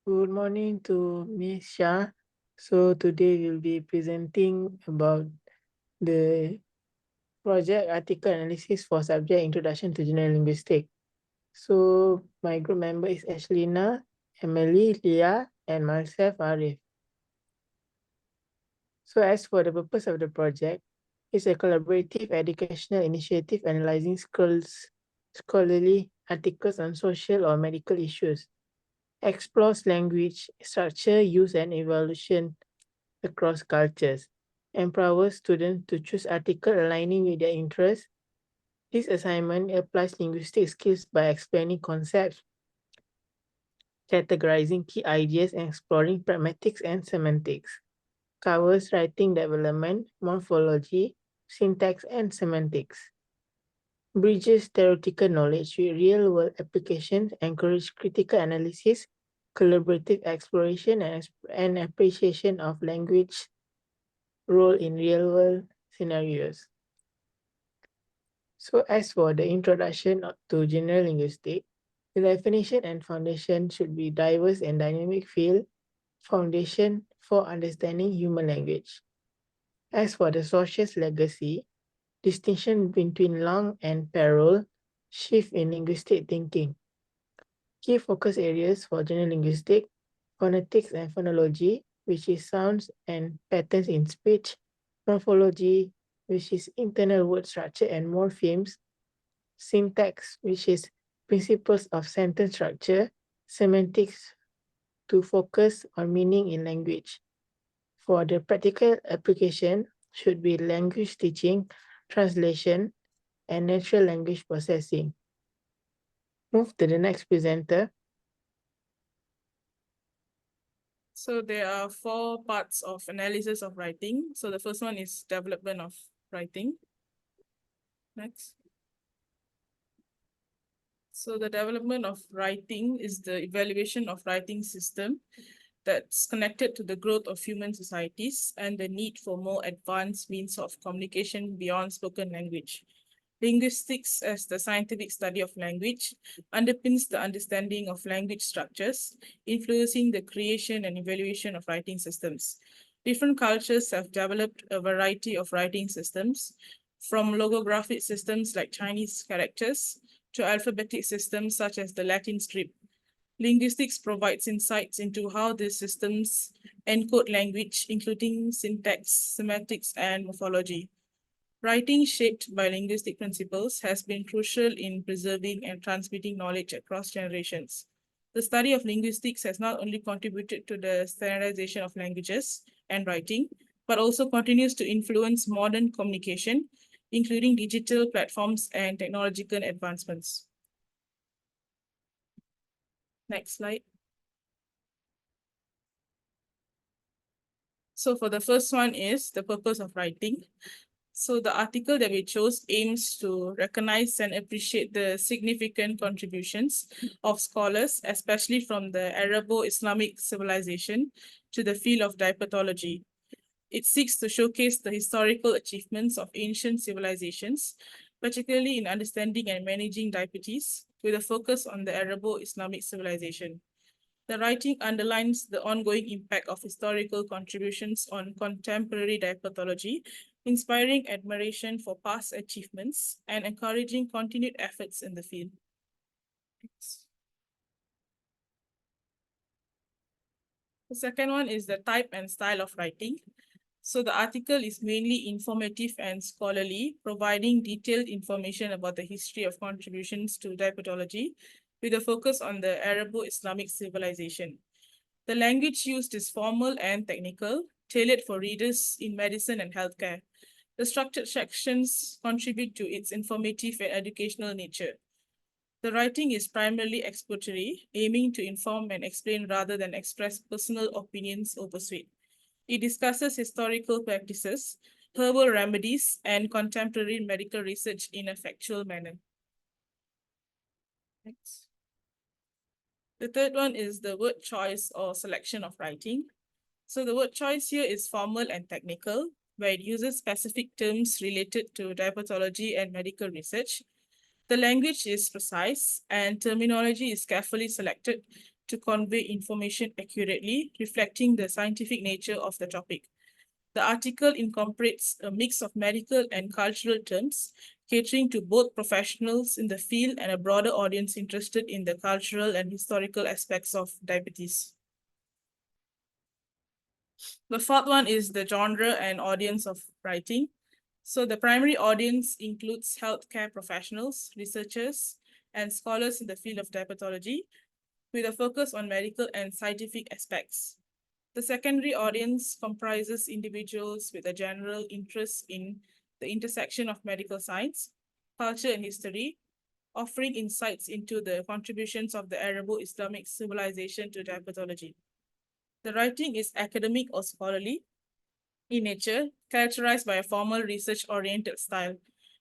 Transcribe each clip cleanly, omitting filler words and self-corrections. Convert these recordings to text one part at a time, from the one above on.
Good morning to Ms. Shah. So today we'll be presenting about the project article analysis for subject Introduction to General Linguistics. So my group member is Ashlina, Emily, Leah, and myself, Arif. So as for the purpose of the project, it's a collaborative educational initiative analyzing scholarly articles on social or medical issues, explores language, structure, use, and evolution across cultures, empowers students to choose articles aligning with their interests. This assignment applies linguistic skills by explaining concepts, categorizing key ideas, and exploring pragmatics and semantics. Covers writing development, morphology, syntax, and semantics. Bridges theoretical knowledge with real-world applications, encourage critical analysis, collaborative exploration, and appreciation of language role in real-world scenarios. So as for the introduction to general linguistics, the definition and foundation should be diverse and dynamic field foundation for understanding human language. As for the social's legacy, distinction between long and parallel, shift in linguistic thinking. Key focus areas for general linguistics, phonetics and phonology, which is sounds and patterns in speech, morphology, which is internal word structure and morphemes, syntax, which is principles of sentence structure, semantics to focus on meaning in language. For the practical application, should be language teaching, translation, and natural language processing. Move to the next presenter. So there are 4 parts of analysis of writing. So the first one is development of writing. Next. So the development of writing is the evaluation of writing system that's connected to the growth of human societies and the need for more advanced means of communication beyond spoken language. Linguistics, as the scientific study of language, underpins the understanding of language structures, influencing the creation and evaluation of writing systems. Different cultures have developed a variety of writing systems, from logographic systems like Chinese characters to alphabetic systems such as the Latin script. Linguistics provides insights into how these systems encode language, including syntax, semantics, and morphology. Writing shaped by linguistic principles has been crucial in preserving and transmitting knowledge across generations. The study of linguistics has not only contributed to the standardization of languages and writing, but also continues to influence modern communication, including digital platforms and technological advancements. Next slide. So for the first one is the purpose of writing. So the article that we chose aims to recognize and appreciate the significant contributions of scholars, especially from the Arabo-Islamic civilization to the field of diapathology. It seeks to showcase the historical achievements of ancient civilizations, particularly in understanding and managing diabetes, with a focus on the Arabo-Islamic civilization. The writing underlines the ongoing impact of historical contributions on contemporary diapathology, inspiring admiration for past achievements and encouraging continued efforts in the field. The second one is the type and style of writing. So the article is mainly informative and scholarly, providing detailed information about the history of contributions to diapathology, with a focus on the Arabo-Islamic civilization. The language used is formal and technical, tailored for readers in medicine and healthcare. The structured sections contribute to its informative and educational nature. The writing is primarily exploratory, aiming to inform and explain rather than express personal opinions or persuade. It discusses historical practices, herbal remedies, and contemporary medical research in a factual manner. Next. The third one is the word choice or selection of writing. So the word choice here is formal and technical, where it uses specific terms related to diapathology and medical research. The language is precise and terminology is carefully selected to convey information accurately, reflecting the scientific nature of the topic. The article incorporates a mix of medical and cultural terms, catering to both professionals in the field and a broader audience interested in the cultural and historical aspects of diabetes. The fourth one is the genre and audience of writing. So the primary audience includes healthcare professionals, researchers, and scholars in the field of diabetology, with a focus on medical and scientific aspects. The secondary audience comprises individuals with a general interest in the intersection of medical science, culture, and history, offering insights into the contributions of the Arabo-Islamic civilization to diabetology. The writing is academic or scholarly in nature, characterized by a formal research-oriented style.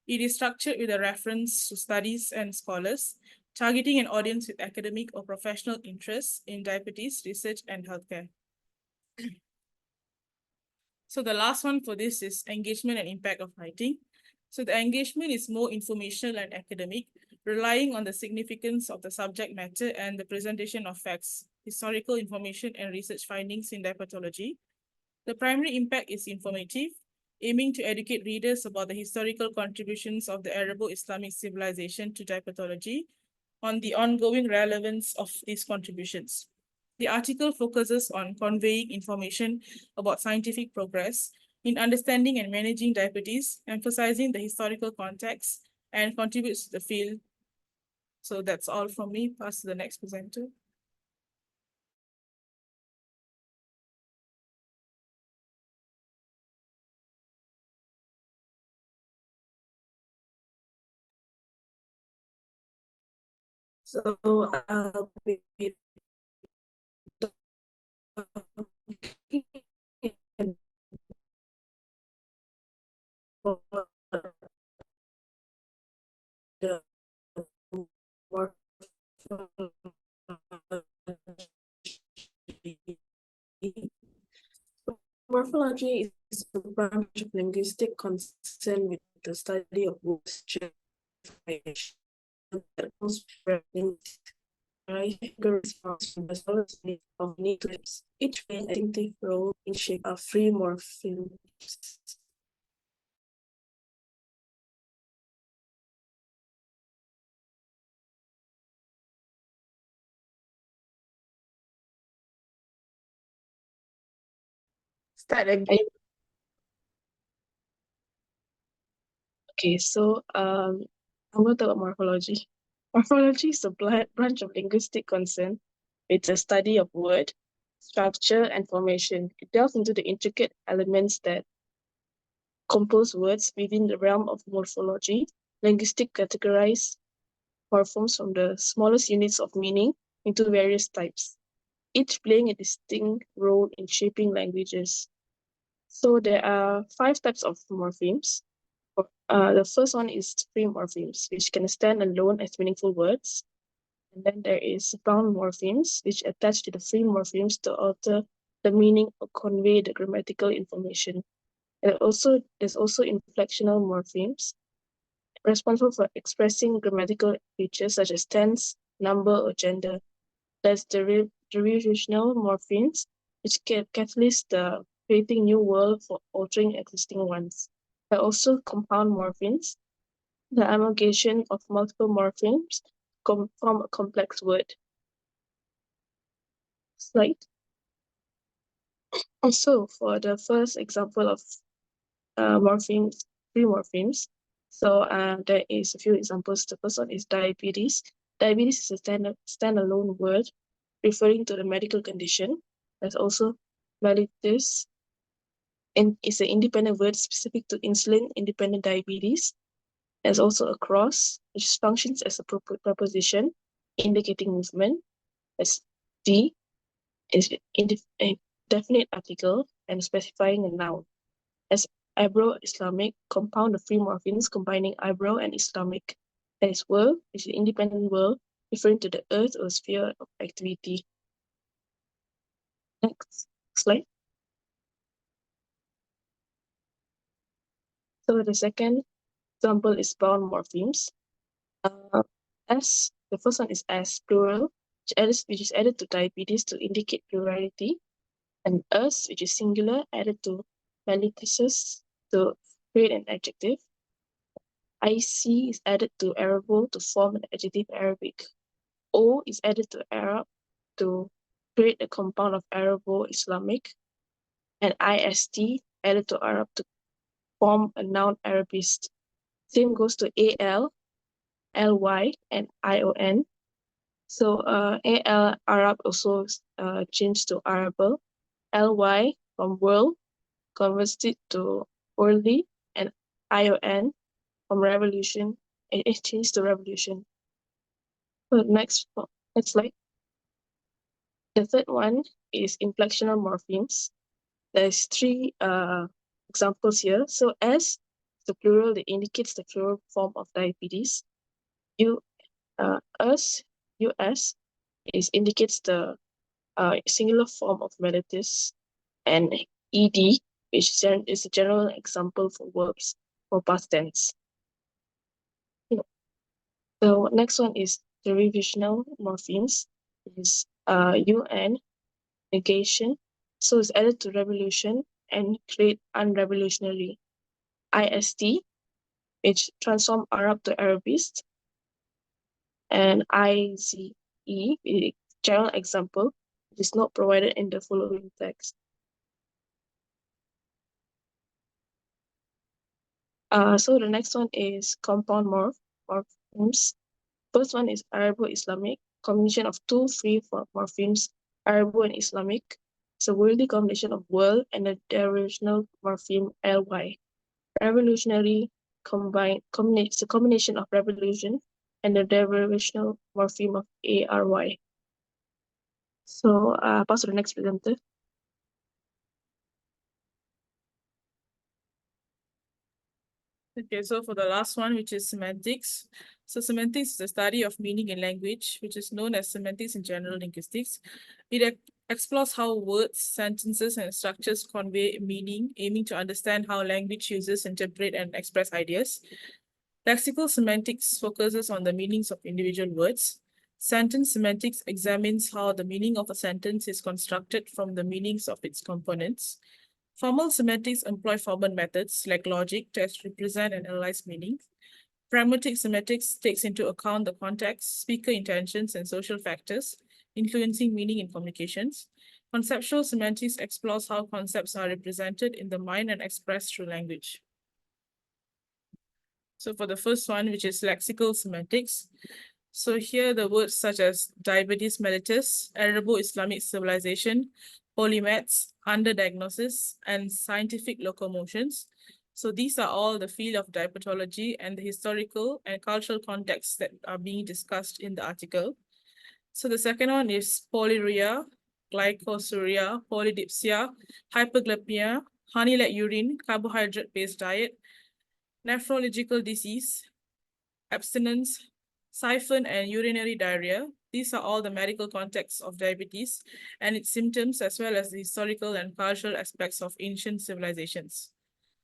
It is structured with a reference to studies and scholars, targeting an audience with academic or professional interests in diabetes research and healthcare. So the last one for this is engagement and impact of writing. So the engagement is more informational and academic, relying on the significance of the subject matter and the presentation of facts, historical information, and research findings in diabetology. The primary impact is informative, aiming to educate readers about the historical contributions of the Arabo-Islamic civilization to diabetology, on the ongoing relevance of these contributions. The article focuses on conveying information about scientific progress in understanding and managing diabetes, emphasizing the historical context, and contributes to the field. So that's all from me. Pass to the next presenter. So I'll be morphology is a branch of linguistic concerned with the study of words that most response from the source of negatives. Each playing a distinctive role in shape of free morphemes. Start again. Okay, so I'm going to talk about morphology. Morphology is a branch of linguistic concern. It's a study of word, structure, and formation. It delves into the intricate elements that compose words within the realm of morphology. Linguistics categorize morphemes from the smallest units of meaning into various types, each playing a distinct role in shaping languages. So there are 5 types of morphemes. The first one is free morphemes, which can stand alone as meaningful words. And then there is bound morphemes, which attach to the free morphemes to alter the meaning or convey the grammatical information. And there's also inflectional morphemes, responsible for expressing grammatical features such as tense, number, or gender. There's derivational morphemes, which catalyze the creating new world for altering existing ones. There are also compound morphemes, the amalgamation of multiple morphemes from a complex word. Slide. Also, for the first example of morphemes, free morphemes, so there is a few examples. The first one is diabetes. Diabetes is a standalone word referring to the medical condition. There's also mellitus, and it's an independent word specific to insulin-independent diabetes. There's also a cross, which functions as a preposition indicating movement. As D is a definite article and specifying a noun. As Ibro-Islamic, compound of free morphemes combining Ibro and Islamic. There is world, which is an independent world referring to the earth or sphere of activity. Next slide. So the second example is bound morphemes. As the first one is as plural, which is added to diabetes to indicate plurality, and us, which is singular, added to melitasis to create an adjective. IC is added to Arable to form an adjective Arabic. O is added to Arab to create a compound of Arabo-Islamic, and IST added to Arab to form a noun Arabist. Same goes to AL, LY, and ION. So AL Arab also changed to Arable. LY from world converted to worldly, and ION from revolution, it changed to revolution. So next slide. The third one is inflectional morphemes. There's three examples here. So S, the plural, that indicates the plural form of diabetes. US indicates the singular form of mellitus, and ED, which is a general example for verbs for past tense. The next one is derivational morphemes. Is UN, negation, so it's added to revolution and create unrevolutionary. IST, which transform Arab to Arabist, and IZE, a general example, it is not provided in the following text. So the next one is compound morphemes. First one is Arabo-Islamic, combination of two free morphemes, Arabo and Islamic. It's a worldly combination of world and a derivational morpheme ly. Revolutionary it's a combination of revolution and the derivational morpheme of ARY. So pass to the next presenter. Okay, so for the last one, which is semantics. So semantics is the study of meaning in language, which is known as semantics in general linguistics. It explores how words, sentences, and structures convey meaning, aiming to understand how language users interpret and express ideas. Lexical semantics focuses on the meanings of individual words. Sentence semantics examines how the meaning of a sentence is constructed from the meanings of its components. Formal semantics employ formal methods like logic to represent and analyze meaning. Pragmatic semantics takes into account the context, speaker intentions, and social factors influencing meaning in communications. Conceptual semantics explores how concepts are represented in the mind and expressed through language. So for the first one, which is lexical semantics, so here the words such as diabetes mellitus, Arabo-Islamic civilization, polymaths, underdiagnosis, and scientific locomotions. So these are all the field of diabetology and the historical and cultural contexts that are being discussed in the article. So the second one is polyuria, glycosuria, polydipsia, hyperglycemia, honey-like urine, carbohydrate-based diet, nephrological disease, abstinence, siphon, and urinary diarrhea. These are all the medical contexts of diabetes and its symptoms, as well as the historical and cultural aspects of ancient civilizations.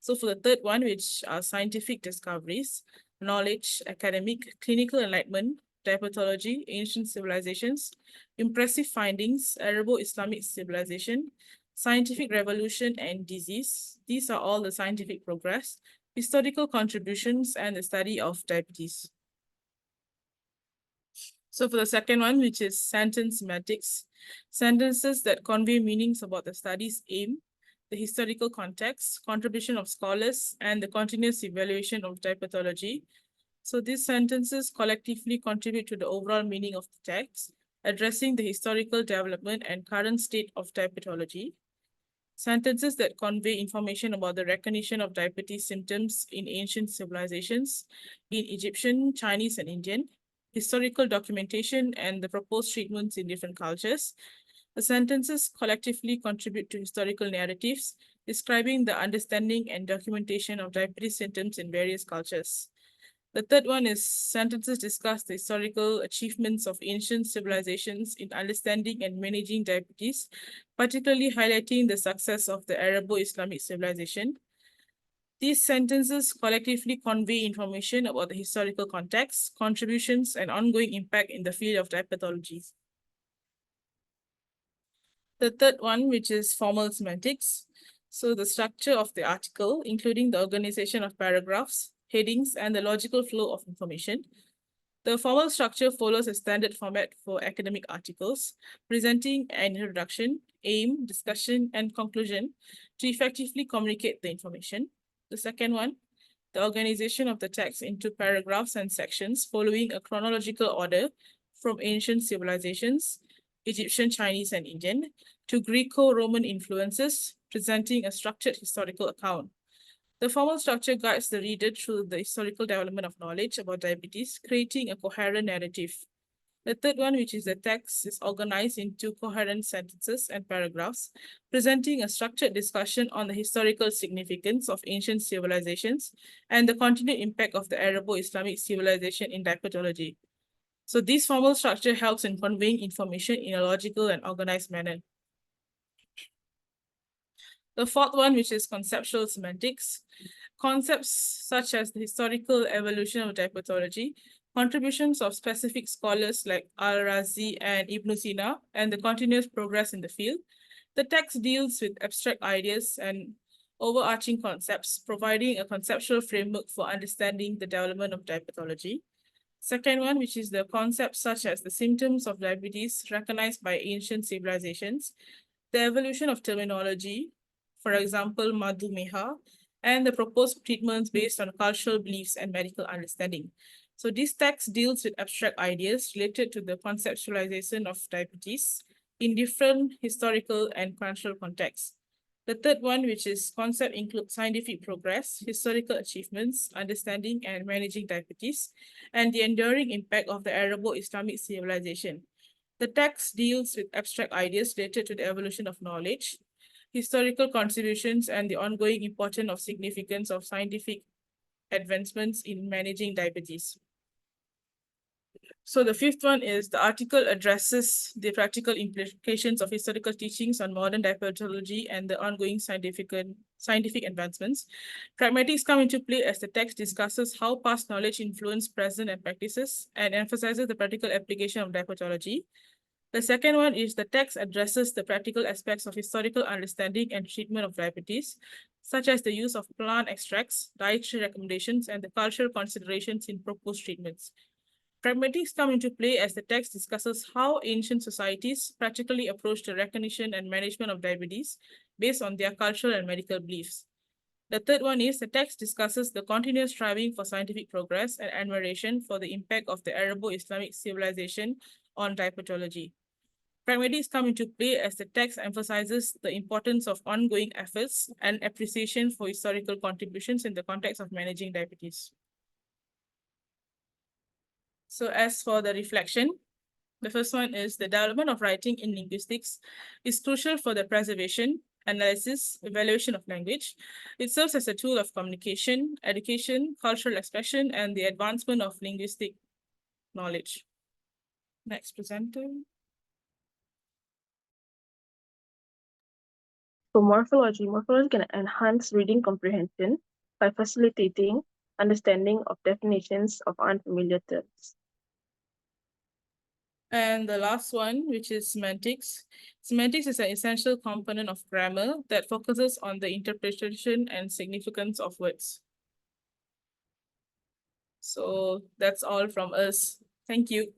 So for the third one, which are scientific discoveries, knowledge, academic, clinical enlightenment, diabetology, ancient civilizations, impressive findings, Arabo-Islamic civilization, scientific revolution, and disease. These are all the scientific progress, historical contributions, and the study of diabetes. So for the second one, which is sentence semantics, sentences that convey meanings about the study's aim, the historical context, contribution of scholars, and the continuous evaluation of diabetology. So these sentences collectively contribute to the overall meaning of the text, addressing the historical development and current state of diabetology. Sentences that convey information about the recognition of diabetes symptoms in ancient civilizations, in Egyptian, Chinese, and Indian, historical documentation, and the proposed treatments in different cultures. The sentences collectively contribute to historical narratives describing the understanding and documentation of diabetes symptoms in various cultures. The third one is sentences discuss the historical achievements of ancient civilizations in understanding and managing diabetes, particularly highlighting the success of the Arabo-Islamic civilization. These sentences collectively convey information about the historical context, contributions, and ongoing impact in the field of diabetology. The third one, which is formal semantics. So the structure of the article, including the organization of paragraphs, headings, and the logical flow of information. The formal structure follows a standard format for academic articles, presenting an introduction, aim, discussion, and conclusion to effectively communicate the information. The second one, the organization of the text into paragraphs and sections following a chronological order from ancient civilizations, Egyptian, Chinese, and Indian, to Greco-Roman influences, presenting a structured historical account. The formal structure guides the reader through the historical development of knowledge about diabetes, creating a coherent narrative. The third one, which is the text, is organized into coherent sentences and paragraphs, presenting a structured discussion on the historical significance of ancient civilizations and the continued impact of the Arabo-Islamic civilization in diabetology. So this formal structure helps in conveying information in a logical and organized manner. The fourth one, which is conceptual semantics. Concepts such as the historical evolution of diabetology, contributions of specific scholars like Al-Razi and Ibn Sina, and the continuous progress in the field. The text deals with abstract ideas and overarching concepts, providing a conceptual framework for understanding the development of diabetology. Second one, which is the concepts such as the symptoms of diabetes recognized by ancient civilizations, the evolution of terminology, for example, Madhumeha, and the proposed treatments based on cultural beliefs and medical understanding. So this text deals with abstract ideas related to the conceptualization of diabetes in different historical and cultural contexts. The third one, which is concept, includes scientific progress, historical achievements, understanding and managing diabetes, and the enduring impact of the Arabo-Islamic civilization. The text deals with abstract ideas related to the evolution of knowledge, historical contributions, and the ongoing importance of significance of scientific advancements in managing diabetes. So the fifth one is the article addresses the practical implications of historical teachings on modern diabetology and the ongoing scientific advancements. Pragmatics come into play as the text discusses how past knowledge influence present and practices and emphasizes the practical application of diabetology. The second one is the text addresses the practical aspects of historical understanding and treatment of diabetes, such as the use of plant extracts, dietary recommendations, and the cultural considerations in proposed treatments. Pragmatics come into play as the text discusses how ancient societies practically approach the recognition and management of diabetes based on their cultural and medical beliefs. The third one is the text discusses the continuous striving for scientific progress and admiration for the impact of the Arabo-Islamic civilization on diabetology. Pragmatics come into play as the text emphasizes the importance of ongoing efforts and appreciation for historical contributions in the context of managing diabetes. So as for the reflection, the first one is the development of writing in linguistics is crucial for the preservation, analysis, evaluation of language. It serves as a tool of communication, education, cultural expression, and the advancement of linguistic knowledge. Next presenter. For morphology, morphology can enhance reading comprehension by facilitating understanding of definitions of unfamiliar terms. And the last one, which is semantics. Semantics is an essential component of grammar that focuses on the interpretation and significance of words. So that's all from us. Thank you.